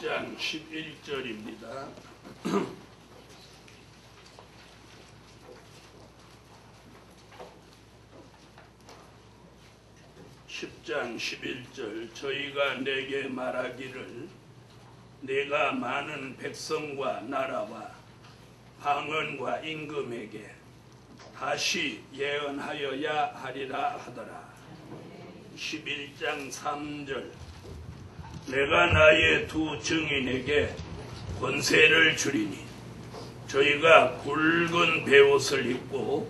10장 11절입니다. 10장 11절 저희가 내게 말하기를 내가 많은 백성과 나라와 방언과 임금에게 다시 예언하여야 하리라 하더라. 11장 3절 내가 나의 두 증인에게 권세를 주리니 저희가 굵은 베옷을 입고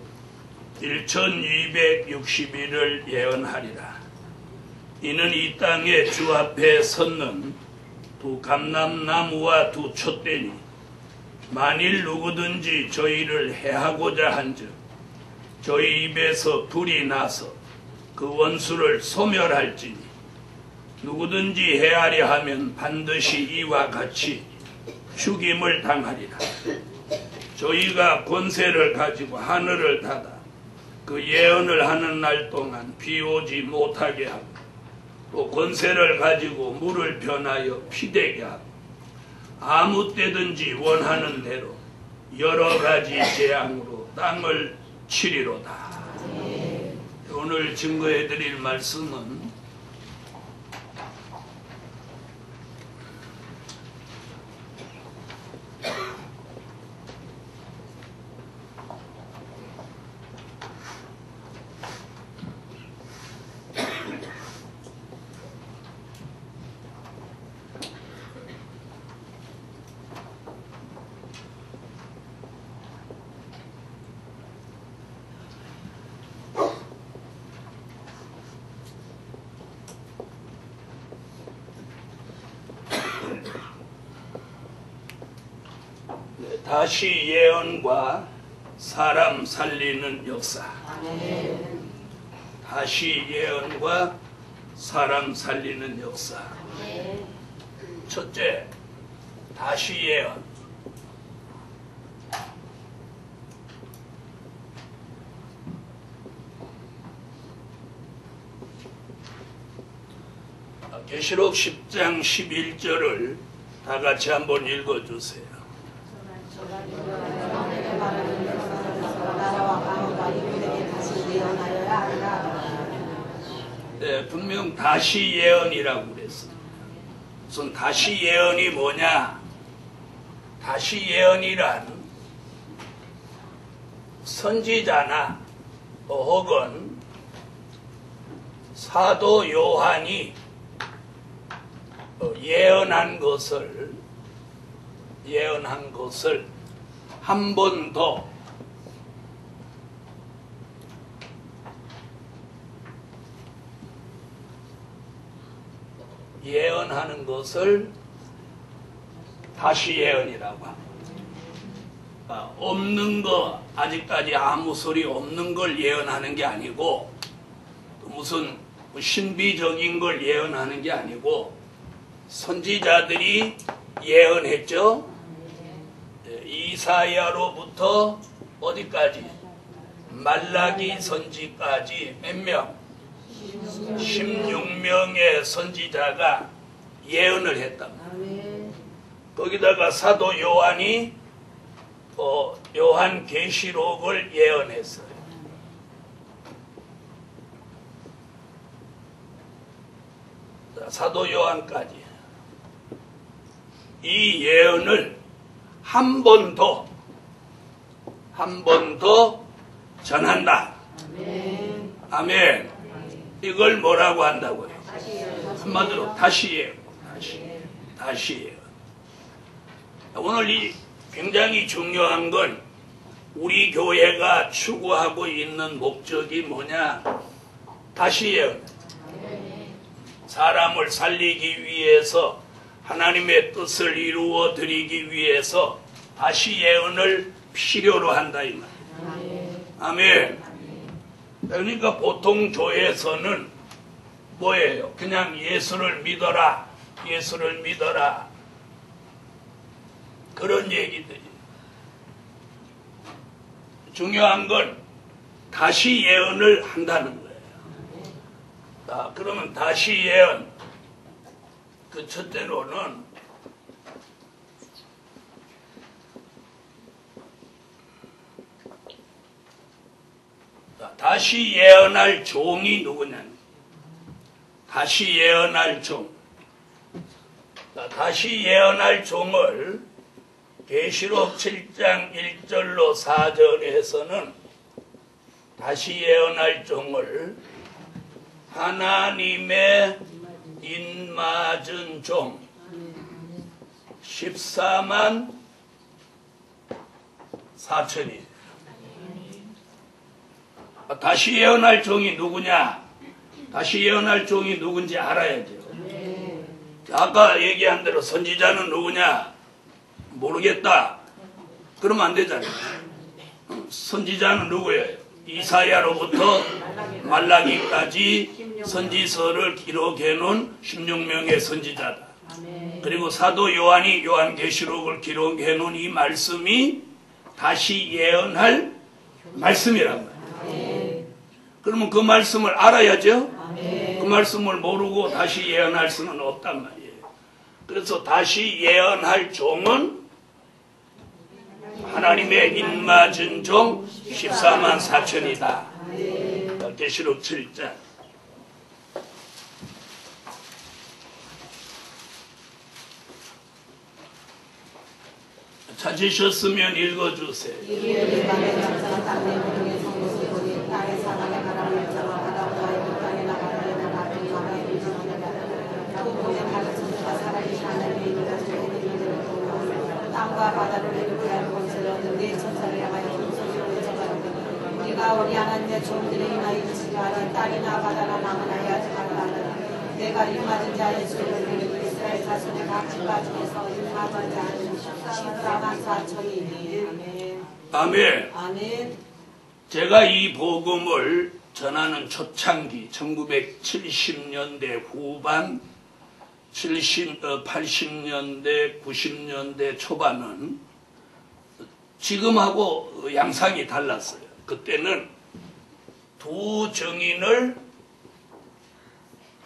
1260일을 예언하리라. 이는 이 땅에 주 앞에 섰는 두 감람나무와 두 촛대니 만일 누구든지 저희를 해하고자 한즉 저희 입에서 불이 나서 그 원수를 소멸할지니 누구든지 해하려 하면 반드시 이와 같이 죽임을 당하리라. 저희가 권세를 가지고 하늘을 닫아 그 예언을 하는 날 동안 비 오지 못하게 하고 또 권세를 가지고 물을 변하여 피되게 하고 아무 때든지 원하는 대로 여러 가지 재앙으로 땅을 치리로다. 오늘 증거해 드릴 말씀은 다시 예언과 사람 살리는 역사. 다시 예언과 사람 살리는 역사. 첫째, 다시 예언. 계시록 10장 11절을 다 같이 한번 읽어주세요. 네, 분명 다시 예언이라고 그랬습니다. 우선 다시 예언이 뭐냐? 다시 예언이란 선지자나 혹은 사도 요한이 예언한 것을 한 번 더 예언하는 것을 다시 예언이라고 합니다. 없는 거, 아직까지 아무 소리 없는 걸 예언하는 게 아니고 무슨 신비적인 걸 예언하는 게 아니고 선지자들이 예언했죠. 이사야로부터 어디까지? 말라기 선지까지 몇 명? 16명의 선지자가 예언을 했답니다. 거기다가 사도 요한이 요한 계시록을 예언했어요. 사도 요한까지 이 예언을 한 번 더 전한다. 아멘. 이걸 뭐라고 한다고요? 한마디로 다시 예언. 다시 예언. 오늘 이 굉장히 중요한 건 우리 교회가 추구하고 있는 목적이 뭐냐? 다시 예언. 사람을 살리기 위해서 하나님의 뜻을 이루어 드리기 위해서 다시 예언을 필요로 한다 이 말. 아멘. 그러니까 보통 교회에서는 뭐예요? 그냥 예수를 믿어라. 그런 얘기들이. 중요한 건 다시 예언을 한다는 거예요. 그러면 다시 예언. 그 첫째로는 다시 예언할 종이 누구냐? 다시 예언할 종. 다시 예언할 종을 계시록 7장 1절로 4절에서는 다시 예언할 종을 하나님의 인맞은 종 14만 4천이. 다시 예언할 종이 누구냐? 다시 예언할 종이 누군지 알아야죠. 아까 얘기한 대로 선지자는 누구냐? 모르겠다. 그러면 안 되잖아요. 선지자는 누구예요? 이사야로부터 말라기까지 선지서를 기록해 놓은 16명의 선지자다. 그리고 사도 요한이 요한계시록을 기록해 놓은 이 말씀이 다시 예언할 말씀이란 말이에요. 그러면 그 말씀을 알아야죠. 그 말씀을 모르고 다시 예언할 수는 없단 말이에요. 그래서 다시 예언할 종은 하나님의 인맞은 종 14만 4천이다. 계시록 7장. 찾으셨으면 읽어주세요. 땅과 바다를 이루게 곳을 네 천사를 향하여 소리로 전하노니 네가 우리 하나님의 종들의 인하여 지지하니 땅이나 바다나 남은 하지 말라. 내가 인맞은 자의 수를 그리고 이스라엘 자손의 각 지파 중에서 인맞은 자는 14만 4천이니. 아멘. 아멘. 제가 이 복음을 전하는 초창기 1970년대 후반 80년대 90년대 초반은 지금하고 양상이 달랐어요. 그때는 두 증인을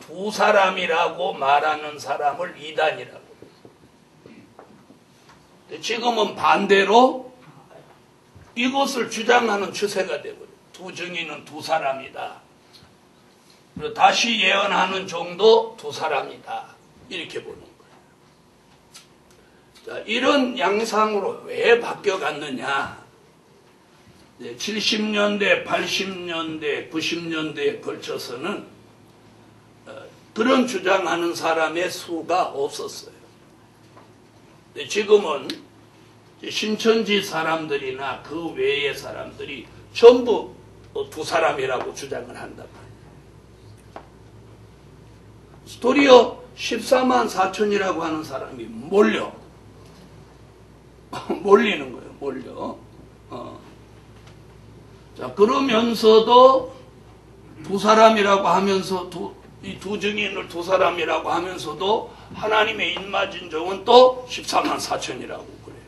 두 사람이라고 말하는 사람을 이단이라고. 지금은 반대로 이것을 주장하는 추세가 되고요. 두 증인은 두 사람이다. 그리고 다시 예언하는 종도 두 사람이다. 이렇게 보는 거예요. 자, 이런 양상으로 왜 바뀌어갔느냐. 70년대, 80년대, 90년대에 걸쳐서는 그런 주장하는 사람의 수가 없었어요. 지금은 신천지 사람들이나 그 외의 사람들이 전부 두 사람이라고 주장을 한단 말이에요. 도리어 14만 4천이라고 하는 사람이 몰리는 거예요. 몰려. 자, 그러면서도 두 사람이라고 하면서 이 두 증인을 두 사람이라고 하면서도 하나님의 인맞은 종은 또 14만 4천이라고 그래요.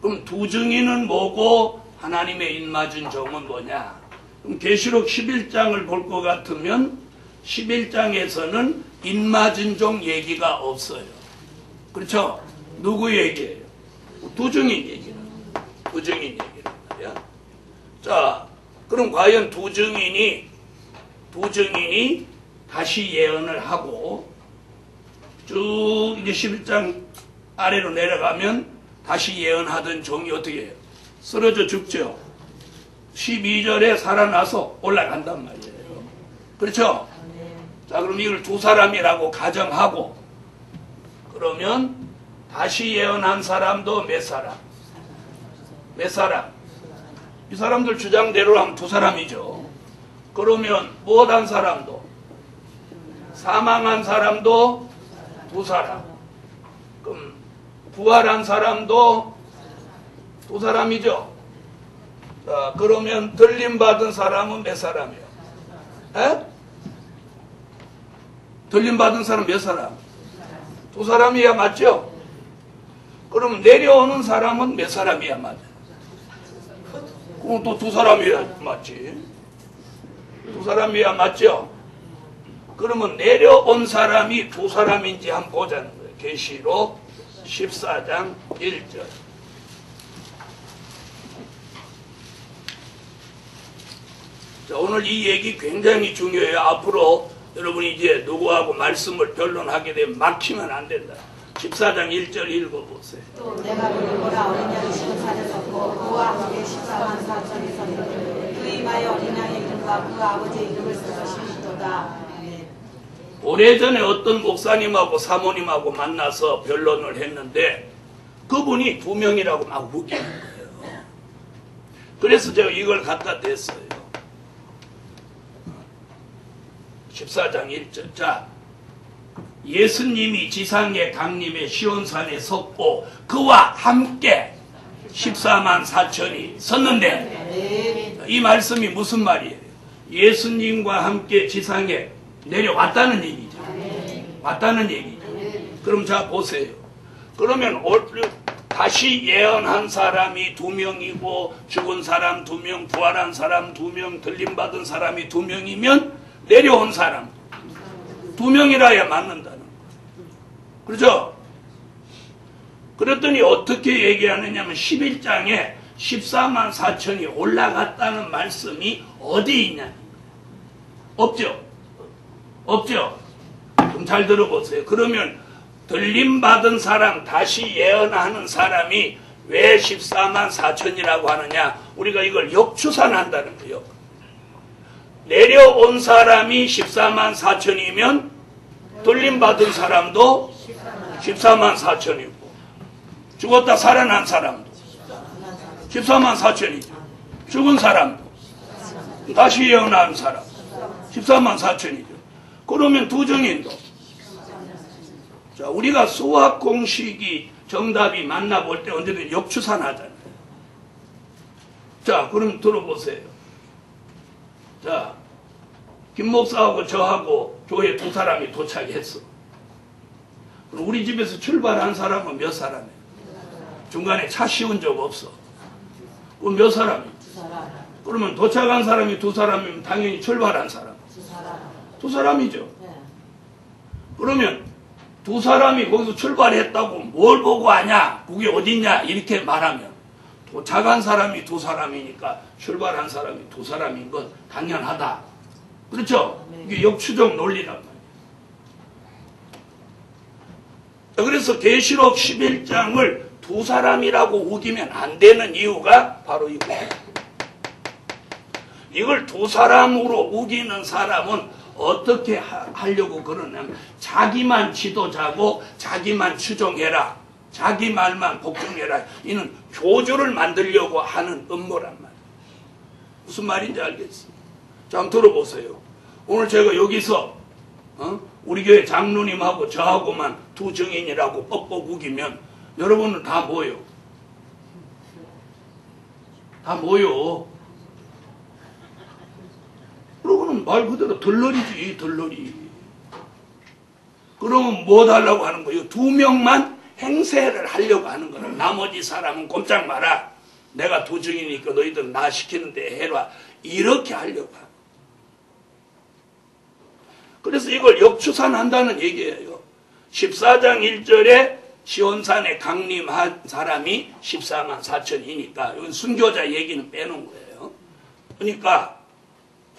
그럼 두 증인은 뭐고 하나님의 인맞은 종은 뭐냐? 그럼 계시록 11장을 볼 것 같으면 11장에서는 인맞은 종 얘기가 없어요. 그렇죠? 누구 얘기예요? 두 증인 얘기란 두 증인 얘기란 말이야. 자, 그럼 과연 두 증인이 다시 예언을 하고 쭉 이제 11장 아래로 내려가면 다시 예언하던 종이 어떻게 해요? 쓰러져 죽죠. 12절에 살아나서 올라간단 말이에요. 그렇죠? 자, 그럼 이걸 두 사람이라고 가정하고 그러면 다시 예언한 사람도 몇 사람? 몇 사람? 이 사람들 주장대로 하면 두 사람이죠. 그러면 못한 사람도 사망한 사람도 두 사람. 그럼 부활한 사람도 두 사람이죠. 자, 그러면 들림받은 사람은 몇 사람이에요? 에? 들림받은 사람 몇 사람? 두 사람이야 맞죠? 그럼 내려오는 사람은 몇 사람이야 맞아? 그럼 또 두 사람이야 맞지? 두 사람이야 맞죠? 그러면 내려온 사람이 두 사람인지 한번 보자는 거예요. 계시록 14장 1절. 자, 오늘 이 얘기 굉장히 중요해요. 앞으로 여러분이 이제 누구하고 말씀을 변론하게 되면 막히면 안 된다. 14장 1절 읽어보세요. 또 내가 보라 어린 양이 시온산에 섰고 그와 함께 14만 4천이 섰는데 그 이마에 어린 양의 이름과 그 아버지의 이름을 써서 심었도다. 오래전에 어떤 목사님하고 사모님하고 만나서 변론을 했는데 그분이 2명이라고 막 우기는 거예요. 그래서 제가 이걸 갖다 댔어요. 14장 1절. 자, 예수님이 지상의 강림에 시온산에 섰고 그와 함께 14만 4천이 섰는데 이 말씀이 무슨 말이에요? 예수님과 함께 지상에 내려왔다는 얘기죠. 왔다는 얘기죠. 그럼 자 보세요. 그러면 다시 예언한 사람이 2명이고 죽은 사람 2명, 부활한 사람 2명, 들림받은 사람이 2명이면 내려온 사람 2명이라야 맞는다는 거예요. 그렇죠? 그랬더니 어떻게 얘기하느냐면 11장에 14만 4천이 올라갔다는 말씀이 어디 있냐? 없죠? 없죠? 그럼 잘 들어보세요. 그러면 들림받은 사람, 다시 예언하는 사람이 왜 14만 4천이라고 하느냐? 우리가 이걸 역추산한다는 거예요. 내려온 사람이 14만 4천이면 들림받은 사람도 14만 4천이고 죽었다 살아난 사람도 14만 4천이죠. 죽은 사람도 다시 예언한 사람 14만 4천이죠. 그러면 두 증인도 자, 우리가 수학 공식이 정답이 맞나 볼 때 언제든 역추산하잖아요. 자, 그럼 들어보세요. 자, 김 목사하고 저하고 교회 2사람이 도착했어. 그럼 우리 집에서 출발한 사람은 몇 사람이에요? 중간에 차 씌운 적 없어. 그럼 몇 사람이에요? 그러면 도착한 사람이 2사람이면 당연히 출발한 사람 2사람이죠. 그러면 2사람이 거기서 출발했다고 뭘 보고 아냐? 그게 어딨냐? 이렇게 말하면 도착한 사람이 2사람이니까 출발한 사람이 2사람인 건 당연하다. 그렇죠? 이게 역추적 논리란 말이에요. 그래서 계시록 11장을 2사람이라고 우기면 안 되는 이유가 바로 이거예요. 이걸 2사람으로 우기는 사람은 어떻게 하려고 그러냐면 자기만 지도자고 자기만 추종해라. 자기 말만 복종해라. 이는 교주를 만들려고 하는 음모란 말이에요. 무슨 말인지 알겠어요? 자, 한번 들어보세요. 오늘 제가 여기서 우리 교회 장로님하고 저하고만 2 증인이라고 뻑뻑 우기면 여러분은 다 뭐요? 다 뭐요? 그러고는 말 그대로 덜러리지, 덜러리. 그러면 뭐 달라고 하는 거예요? 2명만 행세를 하려고 하는 거는 나머지 사람은 꼼짝 마라. 내가 2 증이니까 너희들 나 시키는데 해라. 이렇게 하려고 하는. 그래서 이걸 역추산한다는 얘기예요. 14장 1절에 시온산에 강림한 사람이 14만 4천이니까 이건 순교자 얘기는 빼놓은 거예요. 그러니까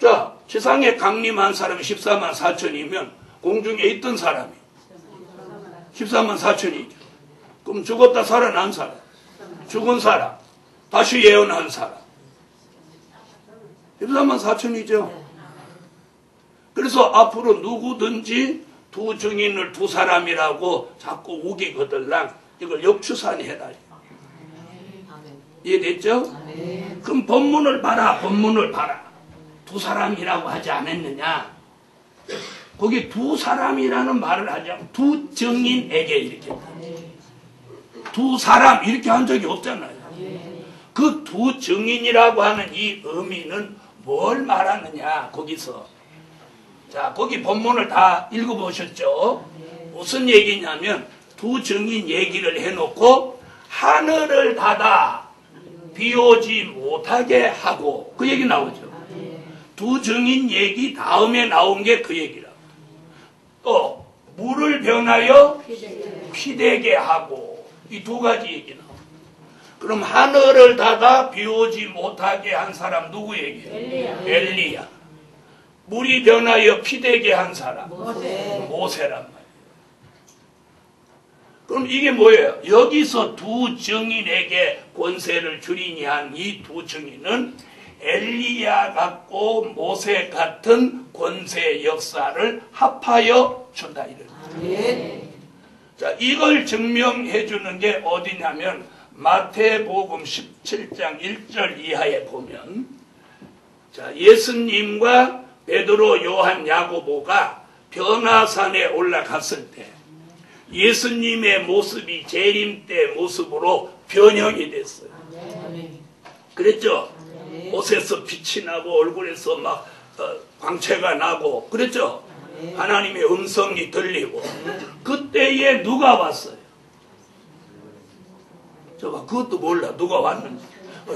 자, 지상에 강림한 사람이 14만 4천이면 공중에 있던 사람이 14만 4천이죠. 그럼 죽었다 살아난 사람, 죽은 사람, 다시 예언한 사람 14만 4천이죠. 그래서 앞으로 누구든지 2 증인을 2사람이라고 자꾸 우기거들랑 이걸 역추산해라. 이해됐죠? 그럼 본문을 봐라. 본문을 봐라. 2사람이라고 하지 않았느냐? 거기 2사람이라는 말을 하지 않고 2 증인에게 이렇게 2사람 이렇게 한 적이 없잖아요. 그 2 증인이라고 하는 이 의미는 뭘 말하느냐? 거기서 자, 거기 본문을 다 읽어보셨죠? 무슨 얘기냐면 2 증인 얘기를 해놓고 하늘을 닫아 비 오지 못하게 하고 그 얘기 나오죠. 2 증인 얘기 다음에 나온 게 그 얘기라고. 또 물을 변하여 피되게 하고 이 2가지 얘기 나와요. 그럼 하늘을 닫아 비오지 못하게 한 사람 누구 얘기예요? 엘리야. 물이 변하여 피되게 한 사람 모세란 말이에요. 그럼 이게 뭐예요? 여기서 두 증인에게 권세를 주리니 한 이 두 증인은 엘리야 같고 모세 같은 권세 역사를 합하여 준다 이런. 자, 이걸 증명해 주는 게 어디냐면 마태복음 17장 1절 이하에 보면, 자, 예수님과 베드로, 요한, 야고보가 변화산에 올라갔을 때 예수님의 모습이 재림 때 모습으로 변형이 됐어요. 그랬죠? 옷에서 빛이 나고 얼굴에서 막 광채가 나고 그랬죠? 하나님의 음성이 들리고. 그때에 누가 왔어요? 저봐, 그것도 몰라. 누가 왔는지.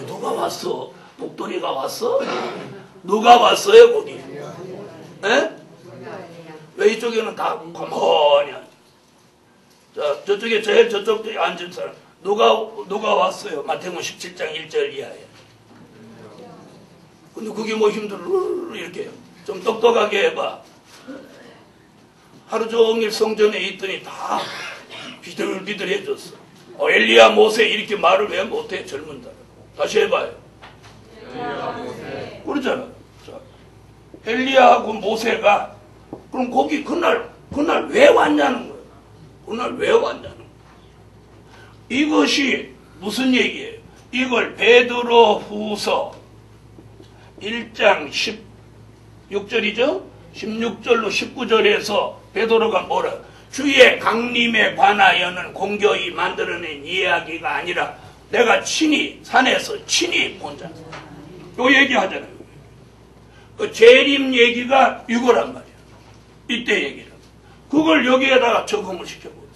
누가 왔어? 복돌이가 왔어? 누가 왔어요 거기? 에? 왜 이쪽에는 다 가만히 앉아? 자, 저쪽에 제일 저쪽에 앉은 사람 누가 왔어요? 마태복음 17장 1절 이하에. 근데 그게 뭐 힘들어 이렇게 좀 똑똑하게 해봐. 하루 종일 성전에 있더니 다 비들비들해졌어. 엘리야 모세 이렇게 말을 왜 못해? 젊은 사람. 다시 해봐요. 엘리야 모세. 그러잖아. 자, 엘리야하고 모세가 그럼 거기 그날 왜 왔냐는 거예요. 그날 왜 왔냐는 거예요. 이것이 무슨 얘기예요? 이걸 베드로 후서 1장 16절이죠? 16절로 19절에서 베드로가 뭐라? 주의 강림에 관하여는 공교히 만들어낸 이야기가 아니라 내가 친히 산에서 친히 본 자. 요 얘기 하잖아요. 그 재림 얘기가 이거란 말이야. 이때 얘기를. 그걸 여기에다가 적응을 시켜버렸어.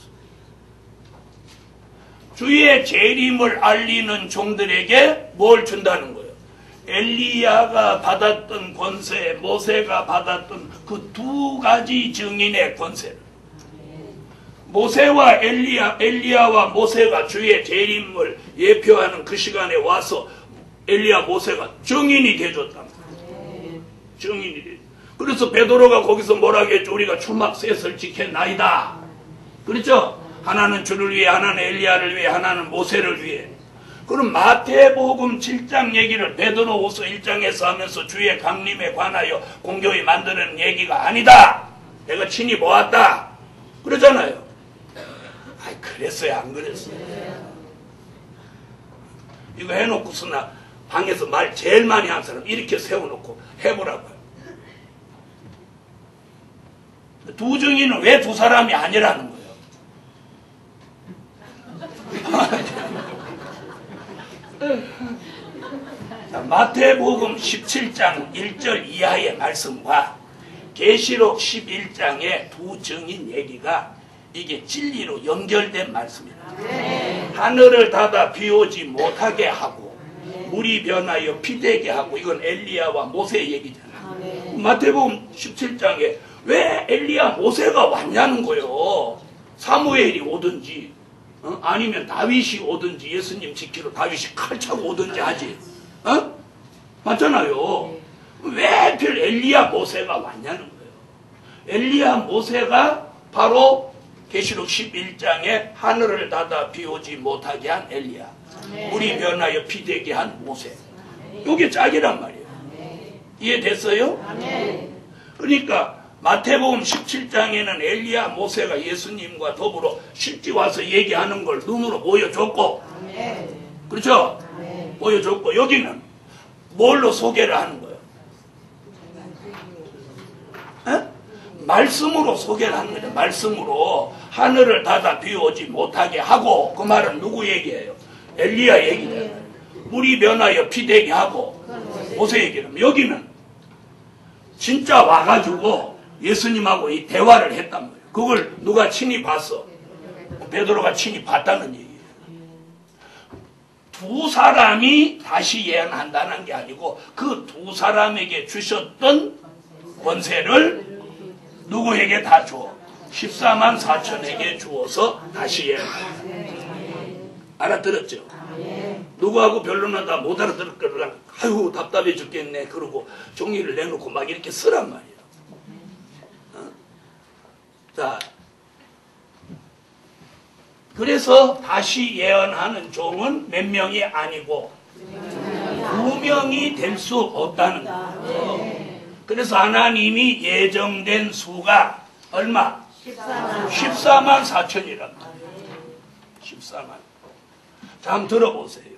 주의 재림을 알리는 종들에게 뭘 준다는 거예요? 엘리야가 받았던 권세, 모세가 받았던 그 두 가지 증인의 권세를. 모세와 엘리야와 모세가 주의 재림을 예표하는 그 시간에 와서 엘리야 모세가 증인이 돼줬단 말이에요. 증인이 돼. 그래서 베드로가 거기서 뭐라고 했죠? 우리가 초막셋을 지켰나이다. 그렇죠? 하나는 주를 위해, 하나는 엘리야를 위해, 하나는 모세를 위해. 그럼 마태복음 7장 얘기를 베드로후서 1장에서 하면서 주의 강림에 관하여 공교히 만드는 얘기가 아니다. 내가 친히 보았다. 그러잖아요. 아이, 그랬어요? 안 그랬어요? 이거 해놓고서 나 방에서 말 제일 많이 한 사람 이렇게 세워놓고 해보라고요. 두 증인은 왜 두 사람이 아니라는 거예요? 자, 마태복음 17장 1절 이하의 말씀과 계시록 11장의 두 증인 얘기가 이게 진리로 연결된 말씀입니다. 하늘을 닫아 비오지 못하게 하고 물이 변하여 피되게 하고, 이건 엘리야와 모세 얘기잖아요. 마태복음 17장에 왜 엘리야 모세가 왔냐는 거예요. 사무엘이 오든지 아니면 다윗이 오든지, 예수님 지키러 다윗이 칼 차고 오든지 하지. 맞잖아요. 왜 하필 엘리야 모세가 왔냐는 거예요. 엘리야 모세가 바로 계시록 11장에 하늘을 닫아 비오지 못하게 한 엘리야, 물이 변하여 피되게 한 모세. 이게 짝이란 말이에요. 이해됐어요? 그러니까 마태복음 17장에는 엘리야 모세가 예수님과 더불어 실제 와서 얘기하는 걸 눈으로 보여줬고, 그렇죠? 보여줬고, 여기는 뭘로 소개를 하는 거예요? 말씀으로 소개를 하는 거죠. 말씀으로 하늘을 닫아 비오지 못하게 하고, 그 말은 누구 얘기예요? 엘리야 얘기잖아요. 물이 변하여 피되게 하고, 모세 얘기는. 여기는 진짜 와가지고 예수님하고 이 대화를 했단 말이에요. 그걸 누가 친히 봤어? 베드로가 친히 봤다는 얘기예요. 두 사람이 다시 예언한다는 게 아니고 그 두 사람에게 주셨던 권세를 누구에게 다 줘? 14만 4천에게 주어서 다시 예언한다. 알아들었죠? 누구하고 변론하다 못 알아들을 거라 아유 답답해 죽겠네 그러고 종이를 내놓고 막 이렇게 쓰란 말이에요. 자, 그래서 다시 예언하는 종은 몇 명이 아니고 2명이 될 수 없다는 거예요. 그래서 하나님이 예정된 수가 얼마? 14만 4천이랍니다. 14만. 자, 한번 들어보세요.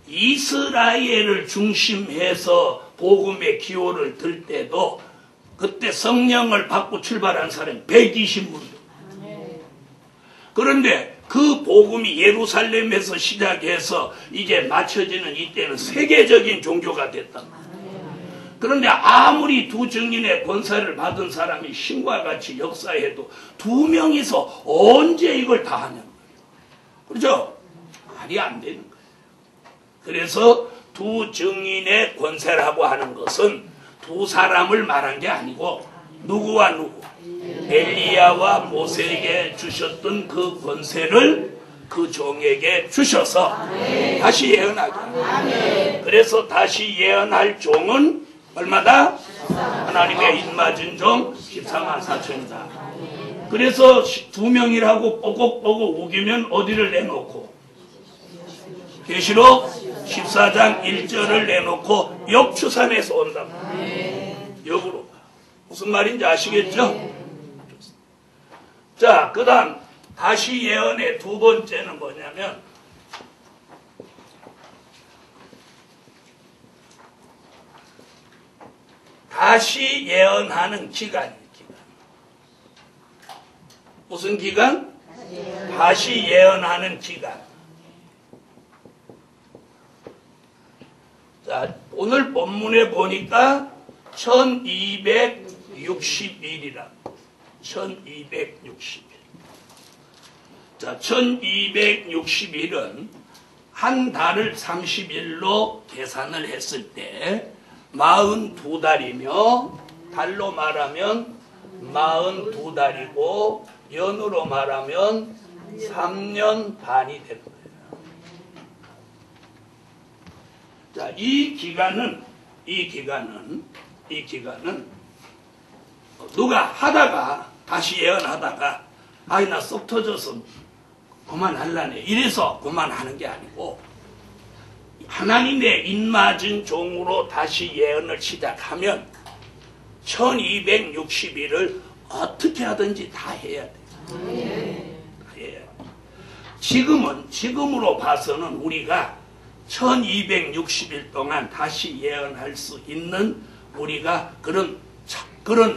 이스라엘을 중심해서 복음의 기호를 들 때도 그때 성령을 받고 출발한 사람이 120문. 그런데 그 복음이 예루살렘에서 시작해서 이제 맞춰지는 이때는 세계적인 종교가 됐단 말이에요. 그런데 아무리 두 증인의 권세를 받은 사람이 신과 같이 역사해도 2명이서 언제 이걸 다 하냐는 거예요. 그렇죠? 말이 안 되는 거예요. 그래서 두 증인의 권세라고 하는 것은 두 사람을 말한 게 아니고 누구와 누구? 엘리야와 모세에게 주셨던 그 권세를 그 종에게 주셔서 다시 예언하게. 그래서 다시 예언할 종은 얼마다? 하나님의 입맞은 종 14만 4천이다. 그래서 2명이라고 뽀곡뽀곡 우기면 어디를 내놓고 계시록 14장 1절을 내놓고 역추산에서 온다. 역으로. 무슨 말인지 아시겠죠? 자, 그 다음 다시 예언의 두 번째는 뭐냐면 다시 예언하는 기간이에요. 무슨 기간? 다시 예언하는 기간. 자, 오늘 본문에 보니까 1260일이라. 1260일. 자, 1260일은 한 달을 30일로 계산을 했을 때 42달이며 달로 말하면 42달이고 연으로 말하면 3년 반이 되는 거예요. 자, 이 기간은 누가 하다가 다시 예언하다가 아이 나 쏙 터져서 그만할라네 이래서 그만하는 게 아니고 하나님의 입맞은 종으로 다시 예언을 시작하면 1260일을 어떻게 하든지 다 해야 돼요. 다 해야 돼요. 지금으로 봐서는 우리가 1260일 동안 다시 예언할 수 있는 우리가 그런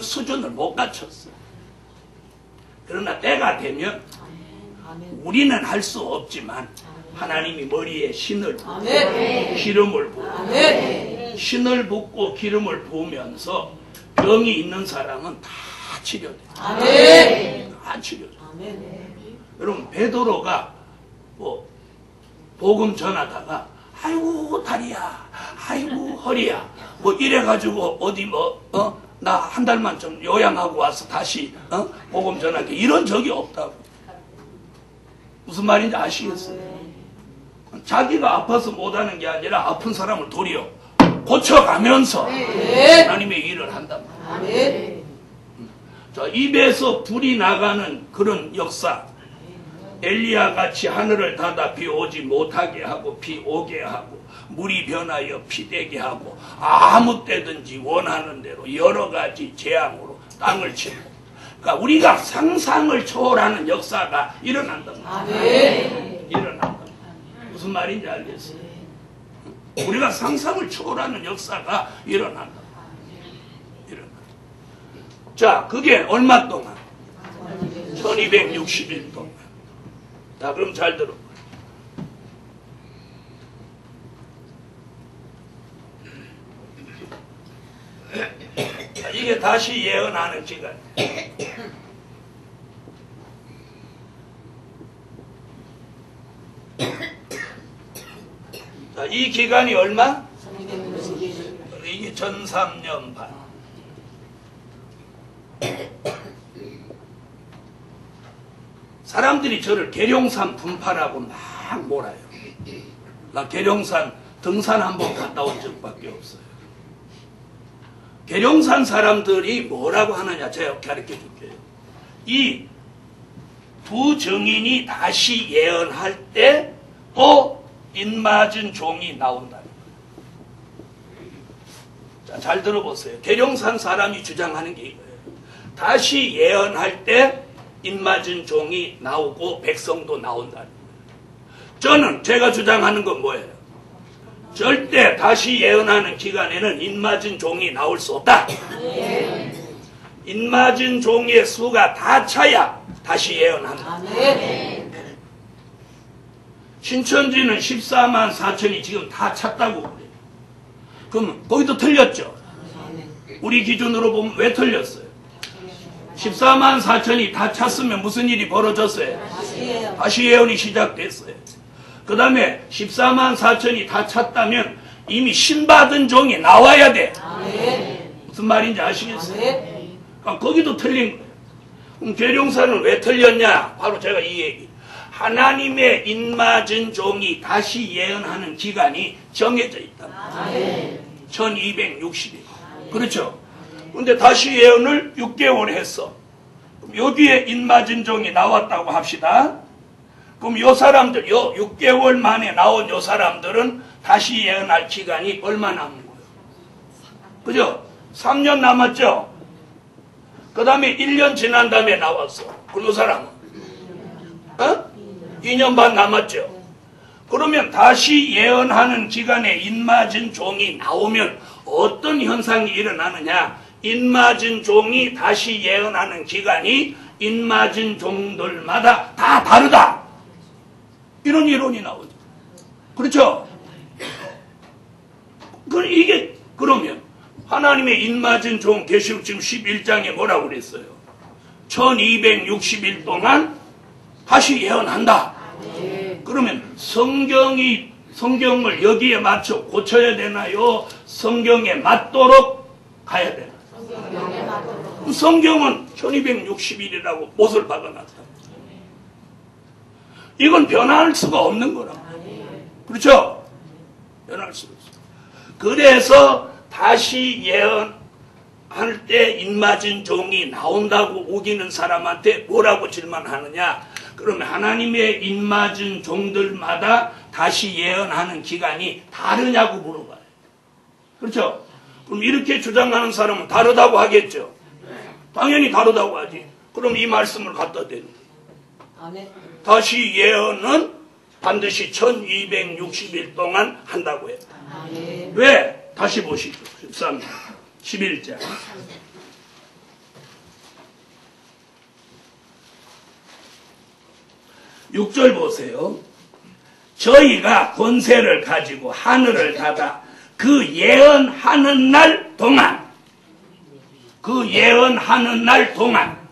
수준을 못 갖췄어요. 그러나 때가 되면 우리는 할 수 없지만 하나님이 머리에 신을 붓고 기름을 붓고 신을 붓고 기름을 부으면서 병이 있는 사람은 다 치료돼요. 다 치료돼요. 여러분 베드로가 복음 전하다가 아이고 다리야 아이고 허리야 이래가지고 어디 나 한 달만 좀 요양하고 와서 다시 복음 전하게 이런 적이 없다고. 무슨 말인지 아시겠어요? 자기가 아파서 못하는 게 아니라 아픈 사람을 도리어 고쳐가면서 하나님의 일을 한단 말이에요. 자, 입에서 불이 나가는 그런 역사, 엘리야 같이 하늘을 닫아 비 오지 못하게 하고 비 오게 하고 물이 변하여 피 되게 하고 아무 때든지 원하는 대로 여러 가지 재앙으로 땅을 치고, 그러니까 우리가 상상을 초월하는 역사가 일어난단 말이에요. 일어난단 말이에요. 무슨 말인지 알겠어요? 우리가 상상을 초월하는 역사가 일어난단 말이에요. 자, 그게 얼마 동안? 1260일 동안. 자, 그럼 잘 들어. 자, 이게 다시 예언하는 기간. 자, 이 기간이 얼마? 이게 전 3년 반. 사람들이 저를 계룡산 분파라고 막 몰아요. 나 계룡산 등산 한번 갔다 온 적밖에 없어요. 계룡산 사람들이 뭐라고 하느냐 제가 가르쳐 줄게요. 이 두 증인이 다시 예언할 때 또 인맞은 종이 나온다는 거예요. 자, 잘 들어보세요. 계룡산 사람이 주장하는 게 이거예요. 다시 예언할 때 인맞은 종이 나오고 백성도 나온다는 거예요. 저는 제가 주장하는 건 뭐예요? 절대 다시 예언하는 기간에는 인맞은 종이 나올 수 없다. 인맞은 종의 수가 다 차야 다시 예언한다. 신천지는 14만 4천이 지금 다 찼다고 그래요. 그럼 거기도 틀렸죠. 우리 기준으로 보면 왜 틀렸어요? 14만 4천이 다 찼으면 무슨 일이 벌어졌어요? 다시 예언이 시작됐어요. 그 다음에 14만 4천이 다 찼다면 이미 신받은 종이 나와야 돼. 무슨 말인지 아시겠어요? 그러니까 거기도 틀린 거예요. 그럼 계룡산은 왜 틀렸냐? 바로 제가 이 얘기. 하나님의 인맞은 종이 다시 예언하는 기간이 정해져 있다. 1260일. 그렇죠? 근데 다시 예언을 6개월 했어. 그럼 여기에 인맞은 종이 나왔다고 합시다. 그럼 요 사람들, 요 6개월 만에 나온 요 사람들은 다시 예언할 기간이 얼마 남은 거예요? 그죠? 3년 남았죠? 그 다음에 1년 지난 다음에 나왔어. 그럼 요 사람은? 2년 반 남았죠? 그러면 다시 예언하는 기간에 인맞은 종이 나오면 어떤 현상이 일어나느냐? 인맞은 종이 다시 예언하는 기간이 인맞은 종들마다 다 다르다. 이런 이론이 나오죠. 그렇죠? 이게 그러면 하나님의 인맞은 종 계시록 지금 11장에 뭐라고 그랬어요? 1260일 동안 다시 예언한다. 그러면 성경을 여기에 맞춰 고쳐야 되나요? 성경에 맞도록 가야 되나? 성경은 1260일이라고 못을 박아놨다. 이건 변할 수가 없는 거라. 그렇죠? 변할 수가 없어. 그래서 다시 예언할 때 인맞은 종이 나온다고 우기는 사람한테 뭐라고 질문하느냐? 그러면 하나님의 인맞은 종들마다 다시 예언하는 기간이 다르냐고 물어봐요. 그렇죠? 그럼 이렇게 주장하는 사람은 다르다고 하겠죠? 당연히 다르다고 하지. 그럼 이 말씀을 갖다 대는 거예요. 다시 예언은 반드시 1260일 동안 한다고 해요. 왜? 다시 보시죠. 13장 11장 6절 보세요. 저희가 권세를 가지고 하늘을 닫아 그 예언하는 날 동안,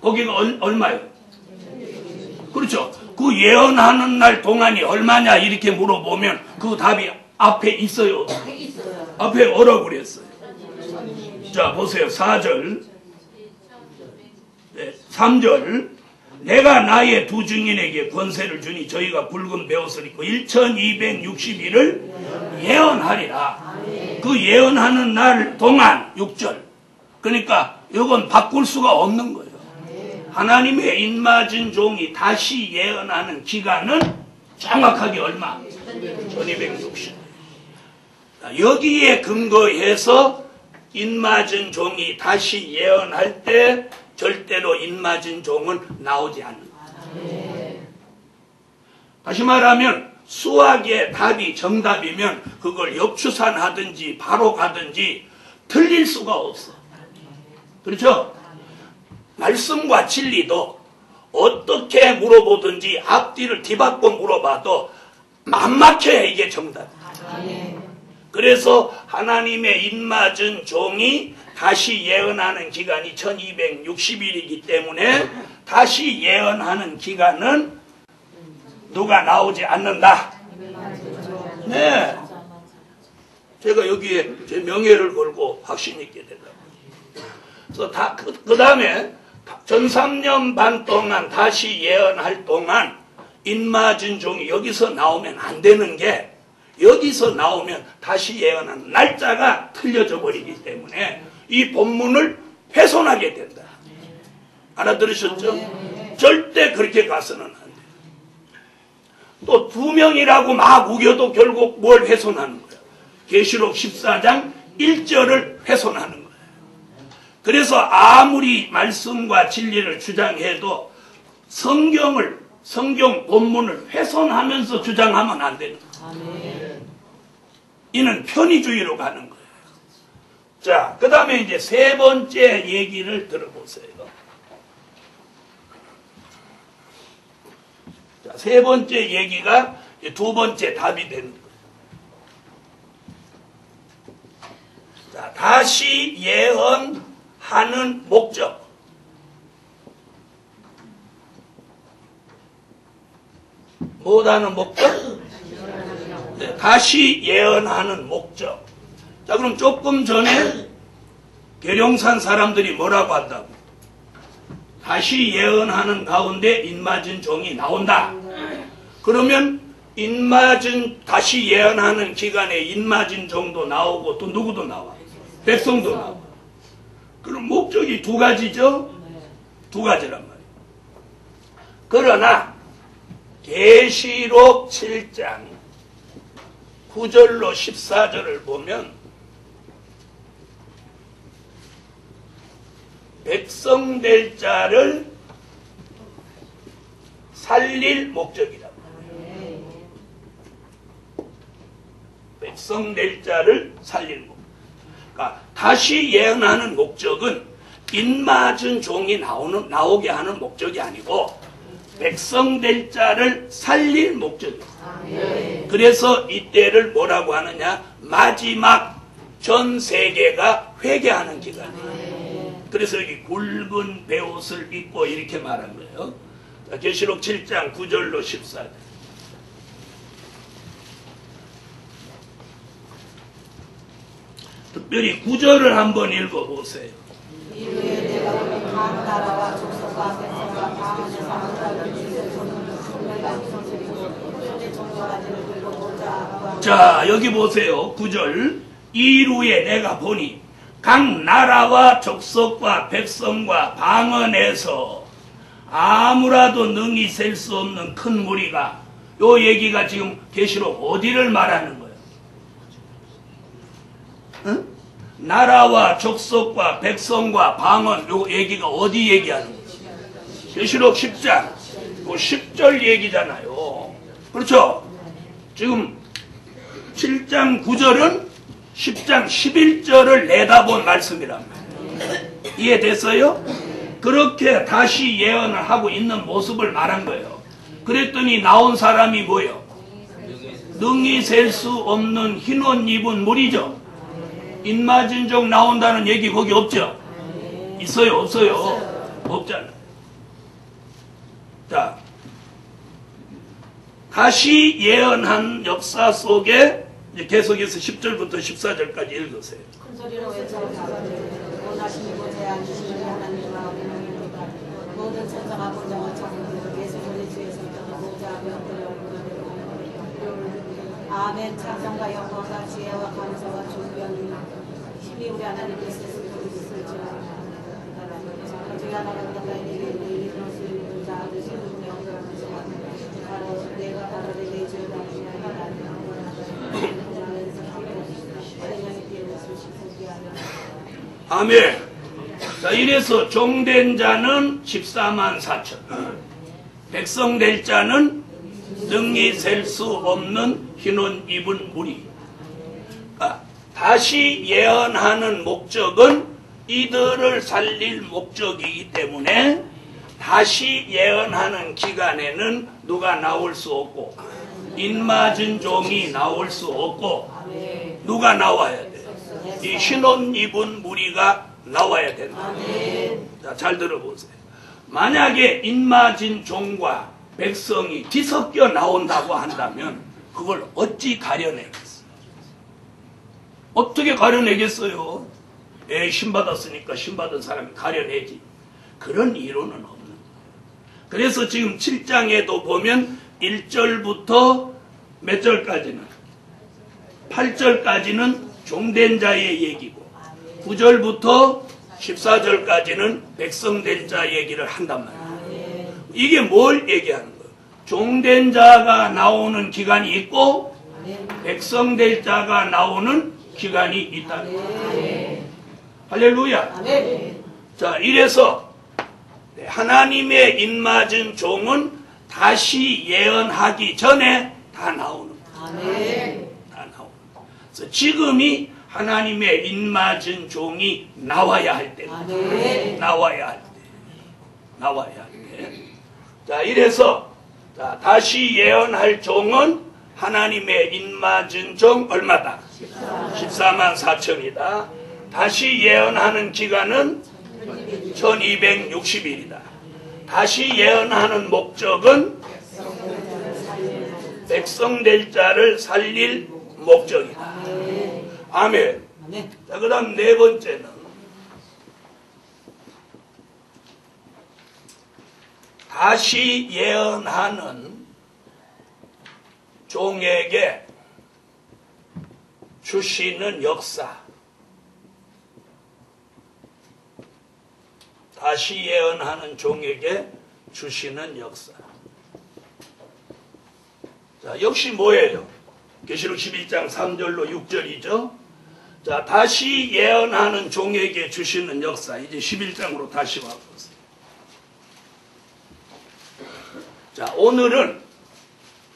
거기가 얼마예요? 그렇죠. 그 예언하는 날 동안이 얼마냐 이렇게 물어보면 그 답이 앞에 있어요. 앞에 뭐라고 그랬어요? 자 보세요. 4절 3절 내가 나의 두 증인에게 권세를 주니 저희가 붉은 베옷을 입고 1260일을 예언하리라. 그 예언하는 날 동안 6절. 그러니까 이건 바꿀 수가 없는 거예요. 하나님의 인맞은 종이 다시 예언하는 기간은 정확하게 얼마? 1260. 여기에 근거해서 인맞은 종이 다시 예언할 때 절대로 인맞은 종은 나오지 않는다. 다시 말하면 수학의 답이 정답이면 그걸 역추산하든지 바로 가든지 틀릴 수가 없어. 그렇죠? 말씀과 진리도 어떻게 물어보든지 앞뒤를 뒤바꿔 물어봐도 맞맞혀야 이게 정답이야. 그래서 하나님의 인맞은 종이 다시 예언하는 기간이 1260일이기 때문에 다시 예언하는 기간은 누가 나오지 않는다. 네. 제가 여기에 제 명예를 걸고 확신 있게 된다. 그래서 그 다음에 전 3년 반 동안 다시 예언할 동안 인맞은 종이 여기서 나오면 안 되는 게 여기서 나오면 다시 예언하는 날짜가 틀려져 버리기 때문에 이 본문을 훼손하게 된다. 알아들으셨죠? 절대 그렇게 가서는 안 돼요. 또 2명이라고 막 우겨도 결국 뭘 훼손하는 거예요? 계시록 14장 1절을 훼손하는 거예요. 그래서 아무리 말씀과 진리를 주장해도 성경 본문을 훼손하면서 주장하면 안 되는 거예요. 이는 편의주의로 가는 거예요. 자, 그 다음에 이제 세 번째 얘기를 들어보세요. 자, 세 번째 얘기가 두 번째 답이 되는 거예요. 자, 다시 예언하는 목적. 뭐라는 목적? 네, 다시 예언하는 목적. 자, 그럼 조금 전에 계룡산 사람들이 뭐라고 한다고? 다시 예언하는 가운데 인맞은 종이 나온다. 그러면 다시 예언하는 기간에 인맞은 종도 나오고 또 누구도 나와? 백성도 나와. 그럼 목적이 두 가지죠? 두 가지란 말이에요. 그러나 계시록 7장 9절로 14절을 보면 백성 될 자를 살릴 목적이다. 백성 될 자를 살릴 목적. 그러니까 다시 예언하는 목적은 인맞은 종이 나오게 하는 목적이 아니고 백성 될 자를 살릴 목적이에요. 그래서 이때를 뭐라고 하느냐? 마지막 전 세계가 회개하는 기간이에요. 그래서 여기 굵은 베옷을 입고 이렇게 말한 거예요. 자, 계시록 7장 9절로 14절. 특별히 9절을 한번 읽어보세요. 이후에 내가 우리 각 나라와 족속과 백성과 방언의 사람들을 주의 종을 내가 우선적이고 정도까지를 들고 보자. 자, 여기 보세요. 9절. 이후에 내가 보니 각 나라와 족속과 백성과 방언에서 아무라도 능히 셀 수 없는 큰 무리가, 요 얘기가 지금 계시록 어디를 말하는 거예요? 응? 나라와 족속과 백성과 방언, 요 얘기가 어디 얘기하는 거예요? 계시록 10장 10절 얘기잖아요. 그렇죠? 지금 7장 9절은 10장 11절을 내다본 말씀이란 말이에요. 이해됐어요? 그렇게 다시 예언을 하고 있는 모습을 말한 거예요. 그랬더니 나온 사람이 뭐예요? 능히 셀 수 없는 흰옷 입은 무리죠. 인맞은 종 나온다는 얘기 거기 없죠? 있어요? 없어요? 없잖아요. 자, 다시 예언한 역사 속에 이제 계속해서 10절부터 14절까지 읽으세요. 큰 소리로 외쳐 가라사대 원하시고 제한주시는 하나님과 우리는 모든 천사가 본장을 찾는 예수 그리스도에서 보자 명들을 아멘. 찬송과 영광과 지혜와 감사와 존귀함이 힘이 우리 하나님께서 있을지어다. 주야 나라가 내게 너희 그리스도의 자들 세운 영광과 바로 내가 바로 내 죄를 당신에게 아멘. 자, 이래서 종된 자는 14만 4천, 백성 될 자는 능히 셀 수 없는 흰옷 입은 무리. 다시 예언하는 목적은 이들을 살릴 목적이기 때문에 다시 예언하는 기간에는 누가 나올 수 없고 인맞은 종이 나올 수 없고 누가 나와야 돼? 이 흰옷 입은 무리가 나와야 된다. 자, 잘 들어보세요. 만약에 인맞은 종과 백성이 뒤섞여 나온다고 한다면 그걸 어찌 가려내겠어요? 어떻게 가려내겠어요? 신받았으니까 신받은 사람이 가려내지. 그런 이론은 없는 거예요. 그래서 지금 7장에도 보면 1절부터 몇 절까지는? 8절까지는 종된 자의 얘기고 9절부터 14절까지는 백성된 자 얘기를 한단 말이에요. 이게 뭘 얘기하는 거예요? 종된 자가 나오는 기간이 있고 백성될 자가 나오는 기간이 있다는 거예요. 할렐루야. 자, 이래서 하나님의 입맞은 종은 다시 예언하기 전에 다 나오는 거예요. 다 나오는 거예요. 그래서 지금이 하나님의 입맞은 종이 나와야 할 때입니다. 나와야 할 때. 나와야 할 때. 자, 이래서 자, 다시 예언할 종은 하나님의 입맞은 종 얼마다? 14만 4천이다. 다시 예언하는 기간은 1260일이다. 다시 예언하는 목적은 백성될 자를 살릴 목적이다. 아멘. 자, 그 다음 네 번째는 다시 예언하는 종에게 주시는 역사. 다시 예언하는 종에게 주시는 역사. 자, 역시 뭐예요? 계시록 11장 3절로 6절이죠. 자, 다시 예언하는 종에게 주시는 역사. 이제 11장으로 다시 와보세요. 자, 오늘은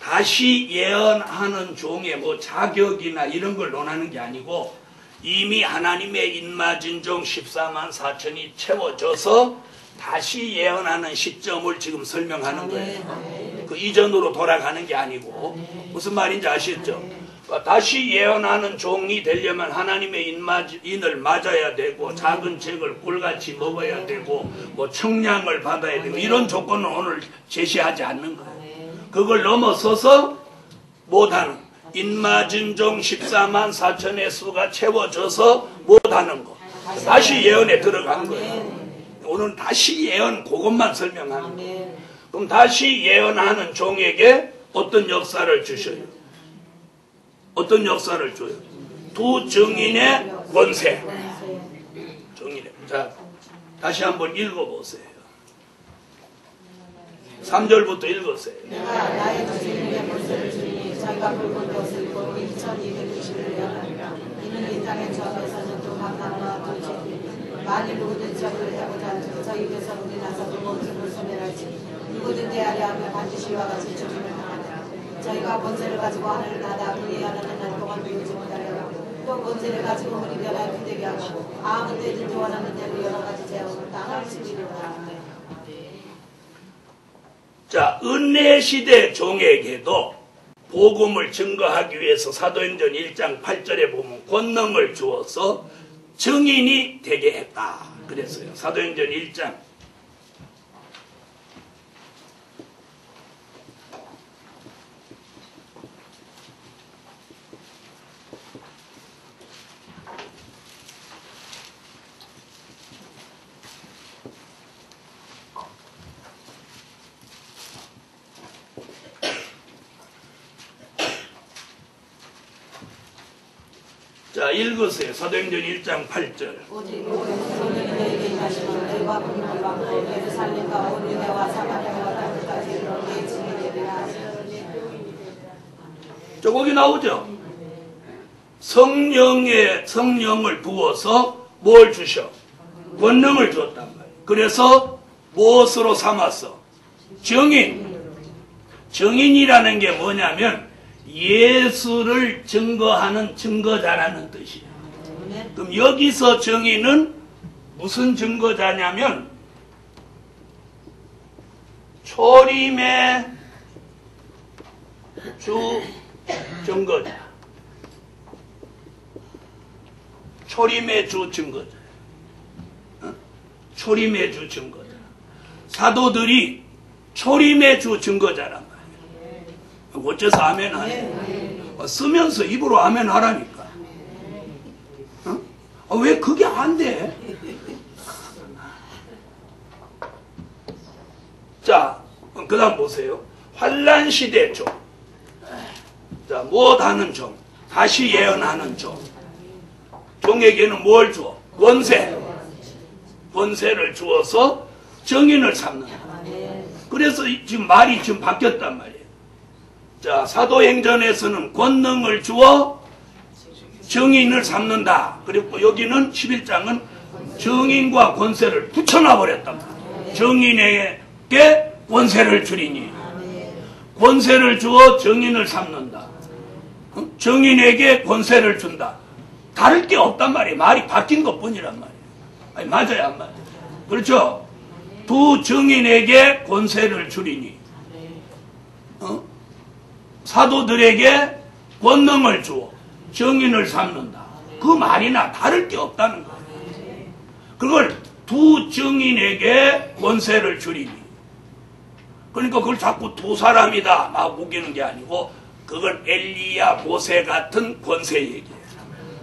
다시 예언하는 종의 뭐 자격이나 이런 걸 논하는 게 아니고 이미 하나님의 입맞은 종 14만 4천이 채워져서 다시 예언하는 시점을 지금 설명하는 거예요. 그 이전으로 돌아가는 게 아니고 무슨 말인지 아시죠? 다시 예언하는 종이 되려면 하나님의 인을 맞아야 되고 작은 책을 꿀같이 먹어야 되고 뭐 청량을 받아야 되고 이런 조건은 오늘 제시하지 않는 거예요. 그걸 넘어서서 못하는 입맞은 종 14만 4천의 수가 채워져서 못하는 거. 다시 예언에 들어간 거예요. 오늘 다시 예언 그것만 설명하는 거예요. 그럼 다시 예언하는 종에게 어떤 역사를 주셔요? 어떤 역사를 줘요? 두 증인의 권세. 증인의. 자, 다시 한번 읽어보세요. 3절부터 읽으세요. 내가 나의 주인의 권세를 주니 자기가 붉은 것을 입고 2260을 예언하리라. 이는 이 땅의 처음에서는 또 강남과 도시 만일 누구든지 저를 해보자 하면 저 입에서 우리 나서 그 모든 것을 멸할지 누구든지 하려 하면 반드시 이와 같이 죽임을 당하리라. 저희가 권세를 가지고 하늘을 닫아 그 예언하는 날 동안 누구지 못하리라. 또 권세를 가지고 우리 변화를 기대게 하고 아무 때든지 원하는 대로 여러 가지 제약을 당할 지리로다. 자, 은혜시대 종에게도 복음을 증거하기 위해서 사도행전 1장 8절에 보면 권능을 주어서 증인이 되게 했다. 그랬어요. 사도행전 1장. 자, 읽으세요. 사도행전 1장 8절. 오직 성령이 너희에게 임하시면 너희가 부름을 받고 예루살렘과 온 유대와 사마리아와 땅끝까지 이르러 증인이 되리라. 저 거기 나오죠? 성령을 부어서 뭘 주셔? 권능을 줬단 말이에요. 그래서 무엇으로 삼았어? 증인. 증인이라는 게 뭐냐면 예수를 증거하는 증거자라는 뜻이에요. 그럼 여기서 증인은 무슨 증거자냐면 초림의 주 증거자. 초림의 주 증거자. 초림의 주 증거자. 사도들이 초림의 주 증거자란 말이에요. 어째서 아멘 하냐? 쓰면서 입으로 아멘 하라니까. 왜 그게 안 돼? 자, 그 다음 보세요. 환란 시대 종. 자, 무엇 하는 종? 다시 예언하는 종. 종에게는 뭘 줘? 권세. 권세를 주어서 정인을 삼는다. 그래서 지금 말이 지금 바뀌었단 말이에요. 자, 사도행전에서는 권능을 주어 정인을 삼는다. 그리고 여기는 11장은 정인과 권세를 붙여놔 버렸단 말이에요. 정인에게 권세를 주리니. 권세를 주어 정인을 삼는다. 정인에게 권세를 준다. 다를 게 없단 말이에요. 말이 바뀐 것 뿐이란 말이에요. 아니, 맞아요, 안 맞아요? 그렇죠? 두 정인에게 권세를 주리니. 사도들에게 권능을 주어 정인을 삼는다. 그 말이나 다를 게 없다는 거예요. 그걸 두 정인에게 권세를 주리니. 그러니까 그걸 자꾸 두 사람이다 막 우기는 게 아니고 그건 엘리야, 모세 같은 권세 얘기예요.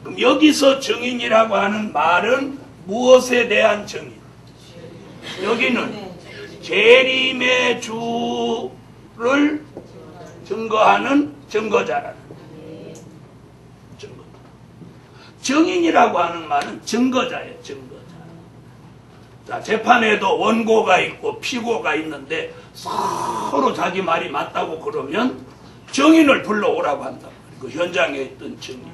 그럼 여기서 정인이라고 하는 말은 무엇에 대한 정인? 여기는 재림의 주를 증거하는 증거자라는 증거. 정인이라고 하는 말은 증거자예요. 증거자. 자, 재판에도 원고가 있고 피고가 있는데 서로 자기 말이 맞다고 그러면 정인을 불러오라고 한다. 그 현장에 있던 정인.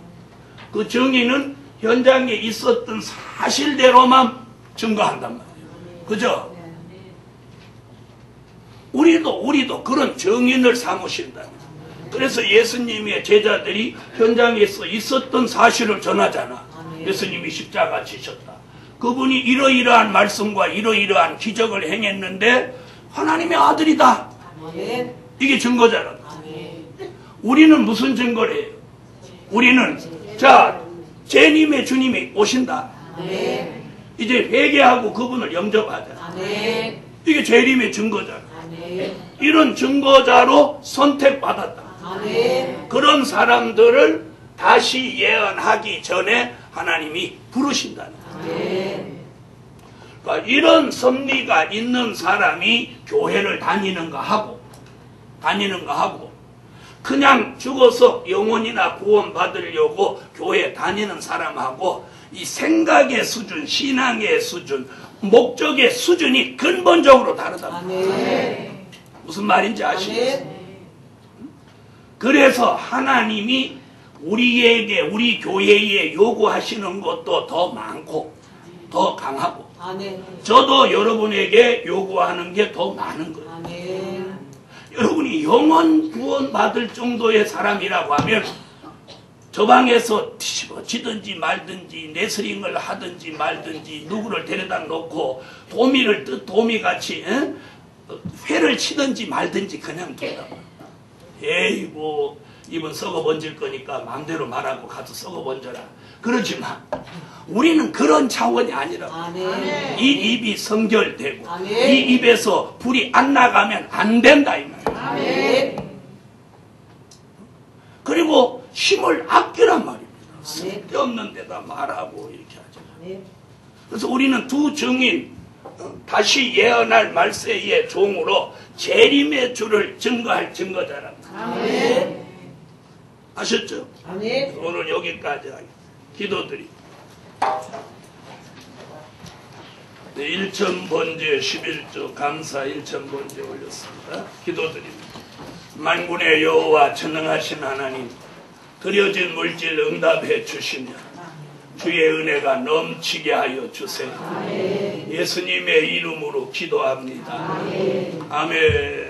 그 정인은 현장에 있었던 사실대로만 증거한단 말이에요. 그죠? 우리도 그런 정인을 삼으신다. 그래서 예수님의 제자들이 현장에서 있었던 사실을 전하잖아. 예수님이 십자가 지셨다. 그분이 이러이러한 말씀과 이러이러한 기적을 행했는데 하나님의 아들이다. 이게 증거잖아. 우리는 무슨 증거를 해요? 우리는 자, 제님의 주님이 오신다. 이제 회개하고 그분을 영접하자. 이게 재림의 증거잖아. 이런 증거자로 선택받았다. 그런 사람들을 다시 예언하기 전에 하나님이 부르신다는 거예요. 그러니까 이런 섭리가 있는 사람이 교회를 다니는가 하고 그냥 죽어서 영혼이나 구원 받으려고 교회 다니는 사람하고 이 생각의 수준, 신앙의 수준, 목적의 수준이 근본적으로 다르다. 무슨 말인지 아시겠어요? 그래서 하나님이 우리에게, 우리 교회에 요구하시는 것도 더 많고 더 강하고 저도 여러분에게 요구하는 게 더 많은 거예요. 여러분이 영원 구원 받을 정도의 사람이라고 하면 저 방에서 뒤집어지든지 말든지 레슬링을 하든지 말든지 누구를 데려다 놓고 도미같이 회를 치든지 말든지 그냥 둔다. 에이 뭐 입은 썩어 번질 거니까 마음대로 말하고 가서 썩어 번져라. 그러지만 우리는 그런 차원이 아니라고. 이 입이 성결되고 이 입에서 불이 안 나가면 안 된다 이 말이에요. 그리고 힘을 아끼란 말입니다. 쓸데없는 데다 말하고 이렇게 하죠. 그래서 우리는 두 증인, 다시 예언할 말세의 종으로 재림의 주를 증거할 증거자랍니다. 아셨죠? 오늘 여기까지 기도드립니다. 1,000번째 11조 감사 1,000번째 올렸습니다. 기도드립니다. 만군의 여호와 전능하신 하나님, 드려진 물질 응답해 주시며 주의 은혜가 넘치게 하여 주세요. 예수님의 이름으로 기도합니다. 아멘.